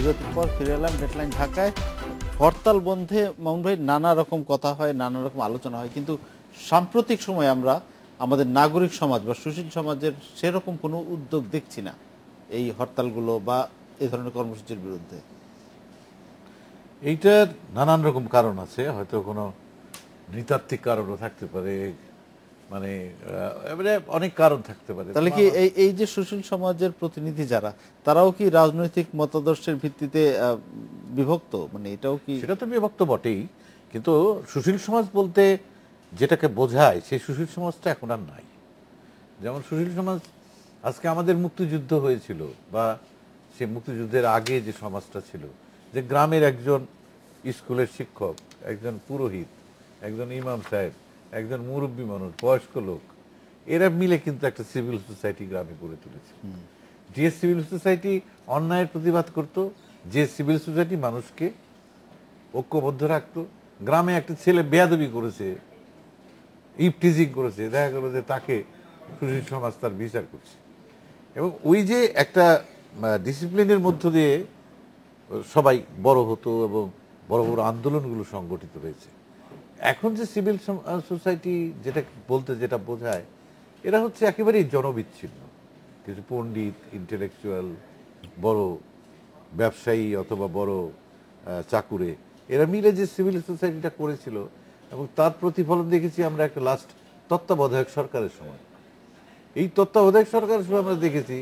বিরতির পর ফিরে এলাম ডেডলাইন ঢাকায়। হরতাল বন্ধে মামুন ভাই নানা রকম কথা হয়, নানা রকম আলোচনা হয়, কিন্তু সাম্প্রতিক সময় আমরা আমাদের নাগরিক সমাজ বা সুশীল সমাজের সেরকম কোনো উদ্যোগ দেখছি না এই হরতালগুলো বা এই ধরনের কর্মসূচির বিরুদ্ধে। এইটার নানান রকম কারণ আছে, হয়তো কোনো নৃতাত্ত্বিক কারণও থাকতে পারে, মানে অনেক কারণ থাকতে পারে। তাহলে কি এই যে সুশীল সমাজের প্রতিনিধি যারা, তারাও কি রাজনৈতিক মতাদর্শের ভিত্তিতে বিভক্ত? মানে এটাও কি? সেটা তো বিভক্ত বটেই, কিন্তু সুশীল সমাজ বলতে যেটাকে বোঝায় সেই সুশীল সমাজটা এখন আর নাই। যেমন সুশীল সমাজ আজকে আমাদের মুক্তিযুদ্ধ হয়েছিল, বা সেই মুক্তিযুদ্ধের আগে যে সমাজটা ছিল, যে গ্রামের একজন স্কুলের শিক্ষক, একজন পুরোহিত, একজন ইমাম সাহেব, একজন মুরব্বী মানুষ, বয়স্ক লোক, এরা মিলে কিন্তু একটা সিভিল সোসাইটি গ্রামে গড়ে তুলেছে। যে সিভিল সোসাইটি অন্যায়ের প্রতিবাদ করত, যে সিভিল সোসাইটি মানুষকে ঐক্যবদ্ধ রাখতো। গ্রামে একটা ছেলে বেয়াদবি করেছে, ইফটিজিং করেছে, দেখা গেল যে তাকে সুশীল সমাজ তার বিচার করছে, এবং ওই যে একটা ডিসিপ্লিনের মধ্য দিয়ে সবাই বড় হতো এবং বড় বড় আন্দোলনগুলো সংগঠিত হয়েছে। এখন যে সিভিল সোসাইটি যেটা বলতে যেটা বোঝায়, এরা হচ্ছে একেবারেই জনবিচ্ছিন্ন কিছু পণ্ডিত, ইন্টেলেকচুয়াল, বড় ব্যবসায়ী অথবা বড় চাকুরে, এরা মিলে যে সিভিল সোসাইটিটা করেছিল, এবং তার প্রতিফলন দেখেছি আমরা একটা লাস্ট তত্ত্বাবধায়ক সরকারের সময়। এই তত্ত্বাবধায়ক সরকারের সময় আমরা দেখেছি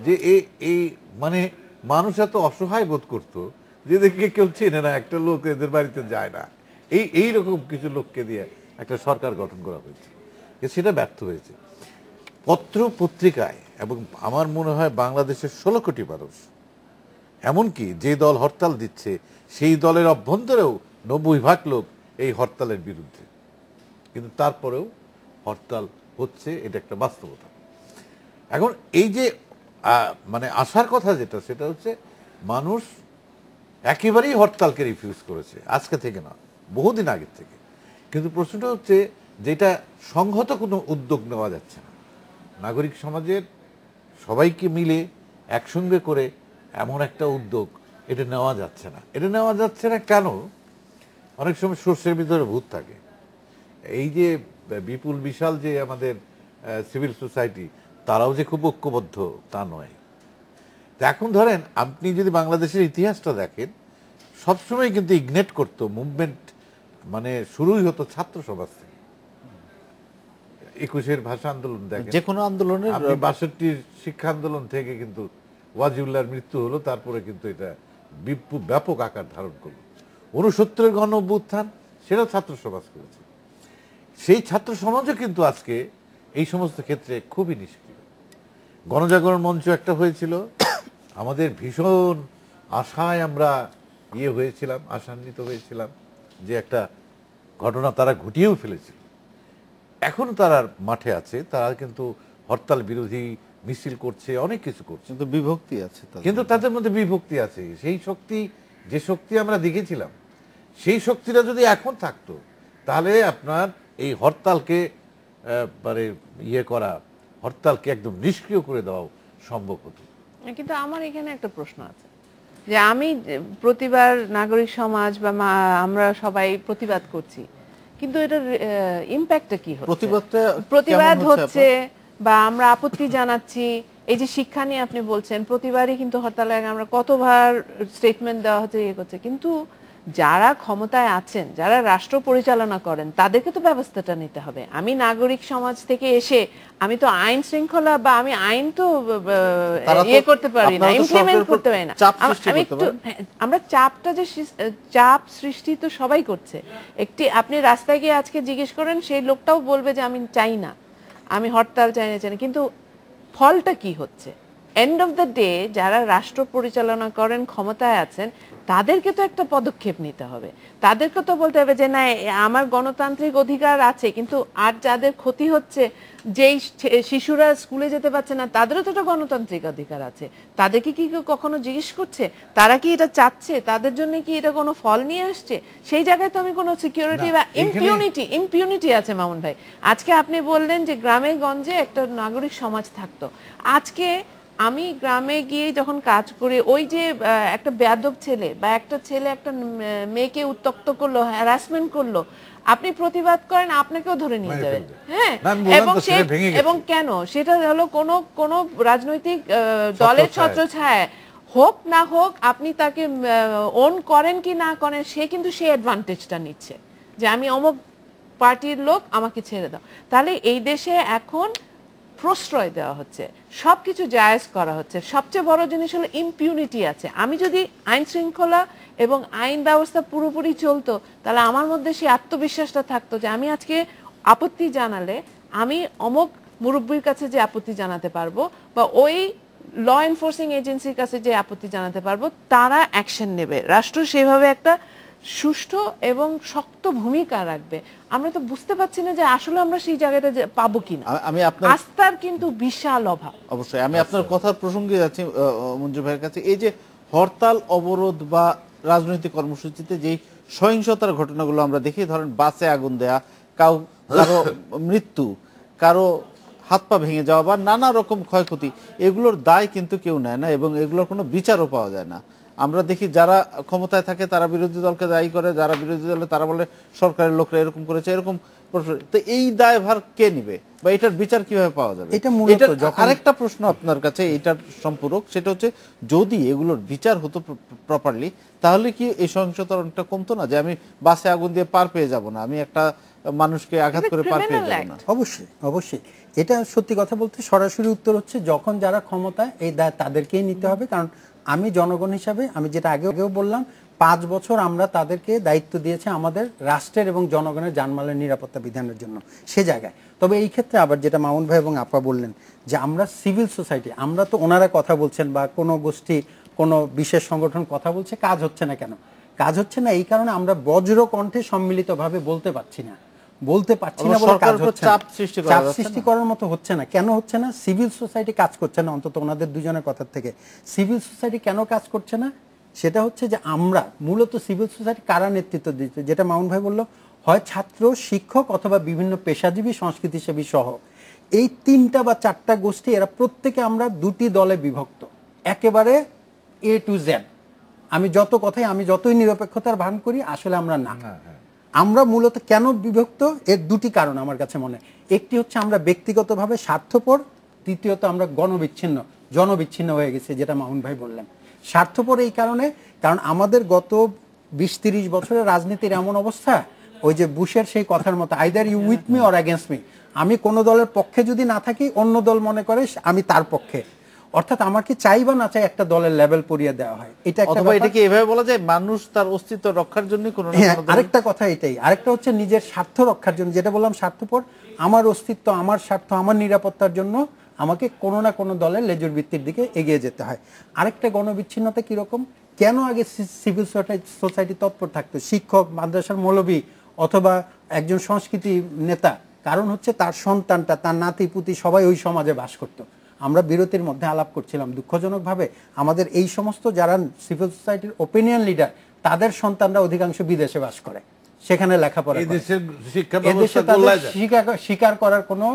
যে এই মানে মানুষ এত অসহায় বোধ করতো যে দেখে কেউ চেনে না, একটা লোক এদের বাড়িতে যায় না, এইরকম কিছু লোককে দিয়ে একটা সরকার গঠন করা হয়েছে, সেটা ব্যর্থ হয়েছে। পত্র পত্রিকায়, এবং আমার মনে হয় বাংলাদেশের 16 কোটি মানুষ, এমনকি যে দল হরতাল দিচ্ছে সেই দলের অভ্যন্তরেও 90% লোক এই হরতালের বিরুদ্ধে, কিন্তু তারপরেও হরতাল হচ্ছে, এটা একটা বাস্তবতা। এখন এই যে মানে আসার কথা যেটা, সেটা হচ্ছে মানুষ একেবারেই হরতালকে রিফিউজ করেছে, আজকে থেকে না, বহুদিন আগের থেকে। কিন্তু প্রশ্নটা হচ্ছে যেটা সংহত কোনো উদ্যোগ নেওয়া যাচ্ছে না, নাগরিক সমাজের সবাইকে মিলে একসঙ্গে করে এমন একটা উদ্যোগ এটা নেওয়া যাচ্ছে না। এটা নেওয়া যাচ্ছে না কেন? অনেক সময় সর্ষের ভিতরে ভূত থাকে। এই যে বিপুল বিশাল যে আমাদের সিভিল সোসাইটি, তারাও যে খুব ঐক্যবদ্ধ তা নয়। এখন ধরেন আপনি যদি বাংলাদেশের ইতিহাসটা দেখেন, সবসময় কিন্তু ইগনেট করতো মুভমেন্ট, মানে শুরুই হতো ছাত্র সমাজ থেকে। 21-এর ভাষা আন্দোলন দেখেন, যে কোনো আন্দোলনের, 62-র শিক্ষা আন্দোলন থেকে কিন্তু ওয়াজিউল্লাহর মৃত্যু হলো, তারপরে কিন্তু এটা ব্যাপক আকার ধারণ করলো। 69-এর গণ অভ্যুত্থান, সেটা ছাত্র সমাজ করেছে। সেই ছাত্র সমাজও কিন্তু আজকে এই সমস্ত ক্ষেত্রে খুবই নিষ্ক্রিয়। গণজাগরণ মঞ্চ একটা হয়েছিল, আমাদের ভীষণ আশায় আমরা হয়েছিলাম, আশান্বিত হয়েছিলাম যে একটা ঘটনা তারা ঘটিয়েও ফেলেছিল। এখন তারা মাঠে আছে, তারা কিন্তু হরতাল বিরোধী মিছিল করছে, অনেক কিছু করছে, কিন্তু বিভক্তি আছে, কিন্তু তাদের মধ্যে বিভক্তি আছে। সেই শক্তি, যে শক্তি আমরা দেখেছিলাম, সেই শক্তিটা যদি এখন থাকতো, তাহলে আপনার এই হরতালকে মানে করা, হরতালকে একদম নিষ্ক্রিয় করে দেওয়া সম্ভব হতো। কিন্তু আমার এখানে একটা প্রশ্ন আছে, যে আমি প্রতিবার নাগরিক সমাজ বা আমরা সবাই প্রতিবাদ করছি, কিন্তু এটার ইমপ্যাক্টটা কি হচ্ছে? প্রতিবাদ হচ্ছে বা আমরা আপত্তি জানাচ্ছি, এই যে শিক্ষা নিয়ে আপনি বলছেন, প্রতিবারই কিন্তু হরতালে আমরা কতবার স্টেটমেন্ট দেওয়া হচ্ছে, করছে, কিন্তু যারা ক্ষমতায় আছেন, যারা রাষ্ট্র পরিচালনা করেন, তাদেরকে তো ব্যবস্থাটা নিতে হবে। আমি নাগরিক সমাজ থেকে এসে আমি তো আইন শৃঙ্খলা বা আমি আইন তো করতে পারি না, ইমপ্লিমেন্ট করতে পারি না। আমরা চাপটা যে চাপ সৃষ্টি তো সবাই করছে। আপনি রাস্তায় গিয়ে আজকে জিজ্ঞেস করেন, সেই লোকটাও বলবে যে আমি চাই না, আমি হরতাল চাই না, কিন্তু ফলটা কি হচ্ছে? এন্ড অফ দ্য ডে যারা রাষ্ট্র পরিচালনা করেন, ক্ষমতায় আছেন, তাদেরকে তো একটা পদক্ষেপ নিতে হবে। তাদেরকে তো বলতে হবে যে না, আমার গণতান্ত্রিক অধিকার আছে, কিন্তু আর যাদের ক্ষতি হচ্ছে, যেই শিশুরা স্কুলে যেতে পারছে না, তাদেরও তো একটা গণতান্ত্রিক অধিকার আছে। তাদেরকে কি কখনো জিজ্ঞেস করছে তারা কি এটা চাচ্ছে? তাদের জন্য কি এটা কোনো ফল নিয়ে আসছে? সেই জায়গায় তো আমি কোনো সিকিউরিটি বা ইম্পিউনিটি আছে। মামুন ভাই, আজকে আপনি বললেন যে গ্রামে গঞ্জে একটা নাগরিক সমাজ থাকতো, আজকে আমি গ্রামে গিয়ে যখন কাজ করি, ওই যে একটা বেয়াদব ছেলে বা একটা ছেলে একটা মেয়েকে উত্ত্যক্ত করলো, হ্যারাসমেন্ট করলো, আপনি প্রতিবাদ করেন, আপনাকেও ধরে নিয়ে মেরে যাবে। ফেলবে। হ্যাঁ, না, আমি বললাম এবং তো সেটা ভেঙে গেছে। এবং কেন সেটা হলো কোন রাজনৈতিক দলের ছত্রছায়ায় হোক না হোক, আপনি তাকে ওন করেন কি না করেন, সে কিন্তু সেই অ্যাডভান্টেজটা নিচ্ছে যে আমি অমুক পার্টির লোক, আমাকে ছেড়ে দাও। তাহলে এই দেশে এখন প্রশ্রয় দেওয়া হচ্ছে, সবকিছু জায়েজ করা হচ্ছে। সবচেয়ে বড় জিনিস হলো ইমপিউনিটি আছে। আমি যদি আইন শৃঙ্খলা এবং আইন ব্যবস্থা পুরোপুরি চলতো, তাহলে আমার মধ্যে সেই আত্মবিশ্বাসটা থাকতো যে আমি আজকে আপত্তি জানালে আমি অমুক মুরব্বীর কাছে যে আপত্তি জানাতে পারবো, বা ওই ল এনফোর্সিং এজেন্সির কাছে যে আপত্তি জানাতে পারবো, তারা অ্যাকশন নেবে। রাষ্ট্র সেভাবে একটা সুষ্ঠু এবং শক্ত ভূমিকা রাখবে। আমরা তো বুঝতে পারছি না যে আসলে আমরা সেই জায়গাটা পাবো কিনা। আমি আপনার আস্থার কিন্তু বিশাল অভাব। অবশ্যই আমি আপনার কথার প্রসঙ্গে যাচ্ছি মঞ্জু ভাইয়ের কাছে। এই যে হরতাল, অবরোধ বা রাজনৈতিক কর্মসূচিতে যেই সহিংসতার ঘটনাগুলো আমরা দেখি, ধরেন বাসে আগুন দেয়া, কারো মৃত্যু, কারো হাত পা ভেঙে যাওয়া বা নানা রকম ক্ষয়ক্ষতি, এগুলোর দায় কিন্তু কেউ নেয় না এবং এগুলোর কোনো বিচারও পাওয়া যায় না। আমরা দেখি যারা ক্ষমতায় থাকে তারা বিরোধী দলকে দায়ী করে, যারা বিরোধী দলে তারা বলে সরকারের লোকরা এরকম করেছে, এরকম। তো এই দায়ভার কে নিবে বা এটার বিচার কিভাবে পাওয়া যাবে? এটা আরেকটা প্রশ্ন আপনার কাছে এটার সম্পূরক, সেটা হচ্ছে যদি এগুলোর বিচার হতো প্রপারলি, তাহলে কি এই সহিংসতা অনেকটা কমতো না? যে আমি বাসে আগুন দিয়ে পার পেয়ে যাব না, আমি একটা মানুষকে আঘাত করে পার পেয়ে যাব না। অবশ্যই অবশ্যই, এটা সত্যি কথা বলতে সরাসরি উত্তর হচ্ছে যখন যারা ক্ষমতায়, এই দায় তাদেরকেই নিতে হবে। কারণ আমি জনগণ হিসাবে, আমি যেটা আগেও বললাম, 5 বছর আমরা তাদেরকে দায়িত্ব দিয়েছি আমাদের রাষ্ট্রের এবং জনগণের জানমালের নিরাপত্তা বিধানের জন্য সে জায়গায়। তবে এই ক্ষেত্রে আবার যেটা মামুন ভাই এবং আপা বললেন যে আমরা সিভিল সোসাইটি, আমরা তো ওনারা কথা বলছেন বা কোনো গোষ্ঠী কোনো বিশেষ সংগঠন কথা বলছে, কাজ হচ্ছে না কেন? কাজ হচ্ছে না এই কারণে আমরা বজ্র কণ্ঠে সম্মিলিতভাবে বলতে পারছি না বলে কাজ হচ্ছে, চাপ সৃষ্টি করার মতো হচ্ছে না। কেন হচ্ছে না? সিভিল সোসাইটি কাজ করছে না। অন্তত ওনাদের দুজনের কথা থেকে সিভিল সোসাইটি কেন কাজ করছে না, সেটা হচ্ছে যে আমরা মূলত সিভিল সোসাইটি কারা নেতৃত্ব দিচ্ছে, যেটা মামুন ভাই বললো, হয় ছাত্র, শিক্ষক অথবা বিভিন্ন পেশাজীবী, সংস্কৃতিসেবী সহ এই 3টা বা 4টা গোষ্ঠী, এরা প্রত্যেকে আমরা 2টি দলে বিভক্ত, একেবারে A to Z। আমি যতই নিরপেক্ষতার ভান করি, আসলে আমরা না। আমরা মূলত কেন বিভক্ত, এর 2টি কারণ আমার কাছে মনে হয়। একটি হচ্ছে আমরা ব্যক্তিগতভাবে স্বার্থপর, দ্বিতীয়ত আমরা জনবিচ্ছিন্ন হয়ে গেছে, যেটা মামুন ভাই বললেন। স্বার্থপর এই কারণে, কারণ আমাদের গত 20-30 বছরের রাজনীতির এমন অবস্থা, ওই যে বুশের সেই কথার মতো, either you with me or against me. আমি কোনো দলের পক্ষে যদি না থাকি, অন্য দল মনে করে আমি তার পক্ষে। অর্থাৎ আমাকে চাই বা না চাই একটা দলের লেভেল পরিয়ে দেওয়া হয়। এটা একটা, এটা কি এভাবে বলা যায় মানুষ তার অস্তিত্ব রক্ষার জন্য কোনো না কোনো, আরেকটা কথা এটাই, আরেকটা হচ্ছে নিজের স্বার্থ রক্ষার জন্য, যেটা বললাম স্বার্থপর, আমার অস্তিত্ব, আমার স্বার্থ, আমার নিরাপত্তার জন্য আমাকে কোনো না কোনো দলের লেজুর ভিত্তির দিকে এগিয়ে যেতে হয়। আরেকটা গণবিচ্ছিন্নতা কিরকম, কেন আগে সিভিল সোসাইটি তৎপর থাকতো, শিক্ষক, মাদ্রাসার মৌলবী অথবা একজন সংস্কৃতি নেতা, কারণ হচ্ছে তার সন্তানটা, তার নাতি পুতি সবাই ওই সমাজে বাস করতো। আমরা বিরতির মধ্যে আলাপ করছিলাম, দুঃখজনকভাবে আমাদের এই সমস্ত যারা সিভিল সোসাইটির ওপিনিয়ন লিডার, তাদের সন্তানরা অধিকাংশ বিদেশে বাস করে, সেখানে লেখাপড়া করে। এদেশে তাদের স্বীকার করার কোনো,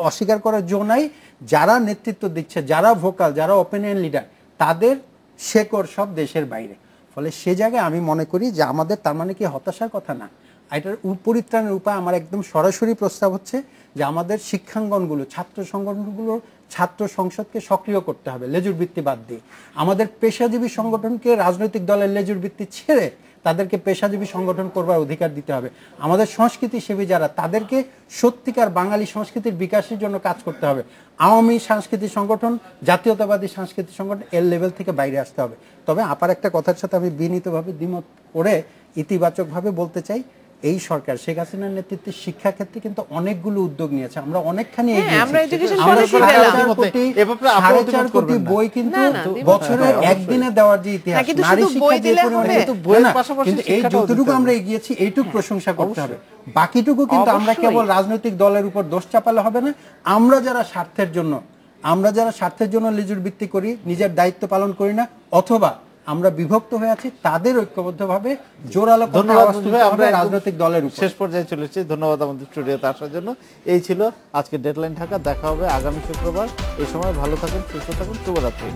অস্বীকার করার জো নাই। যারা নেতৃত্ব দিচ্ছে, যারা ভোকাল, যারা ওপিনিয়ন লিডার, তাদের শেকড় সব দেশের বাইরে। ফলে সে জায়গায় আমি মনে করি যে আমাদের, তার মানে কি হতাশার কথা না, এটার পরিত্রাণের উপায় আমার একদম সরাসরি প্রস্তাব হচ্ছে যে আমাদের শিক্ষাঙ্গনগুলো, ছাত্র সংগঠনগুলোর, ছাত্র সংসদকে সক্রিয় করতে হবে লেজুর ভিত্তি বাদ দিয়ে। আমাদের পেশাজীবী সংগঠনকে রাজনৈতিক দলের লেজুর ভিত্তি ছেড়ে তাদেরকে পেশাজীবী সংগঠন করবার অধিকার দিতে হবে। আমাদের সংস্কৃতিসেবী যারা, তাদেরকে সত্যিকার বাঙালি সংস্কৃতির বিকাশের জন্য কাজ করতে হবে। আওয়ামী সাংস্কৃতিক সংগঠন, জাতীয়তাবাদী সাংস্কৃতিক সংগঠন, এর লেভেল থেকে বাইরে আসতে হবে। তবে আপার একটা কথার সাথে আমি বিনীতভাবে দ্বিমত করে ইতিবাচকভাবে বলতে চাই, এই সরকার শেখ হাসিনার নেতৃত্বে শিক্ষা ক্ষেত্রে কিন্তু অনেকগুলো উদ্যোগ নিয়েছে, আমরা অনেকখানি কোটি বই কিন্তু বছরে একদিনে দেওয়ার যে ইতিহাস, নারী শিক্ষা যে পরিমাণে, কিন্তু এই যতটুকু আমরা এগিয়েছি এইটুকু প্রশংসা করতে হবে। বাকিটুকু কিন্তু আমরা কেবল রাজনৈতিক দলের উপর দোষ চাপালে হবে না। আমরা যারা স্বার্থের জন্য লেজুর ভিত্তি করি, নিজের দায়িত্ব পালন করি না, অথবা আমরা বিভক্ত হয়ে আছি, তাদের ঐক্যবদ্ধভাবে জোরালো কণ্ঠে ধন্যবাদ আওয়াজ মঞ্জু তুলতে ভাই, হবে আমরা একদম রাজনৈতিক দলের উপর। শেষ পর্যায়ে চলে এসেছি। ধন্যবাদ আমাদের স্টুডিওতে আসার জন্য। এই ছিল আজকে ডেডলাইন ঢাকা। দেখা হবে আগামী শুক্রবার এই সময়। ভালো থাকুন, সুস্থ থাকুন, শুভরাত্রি।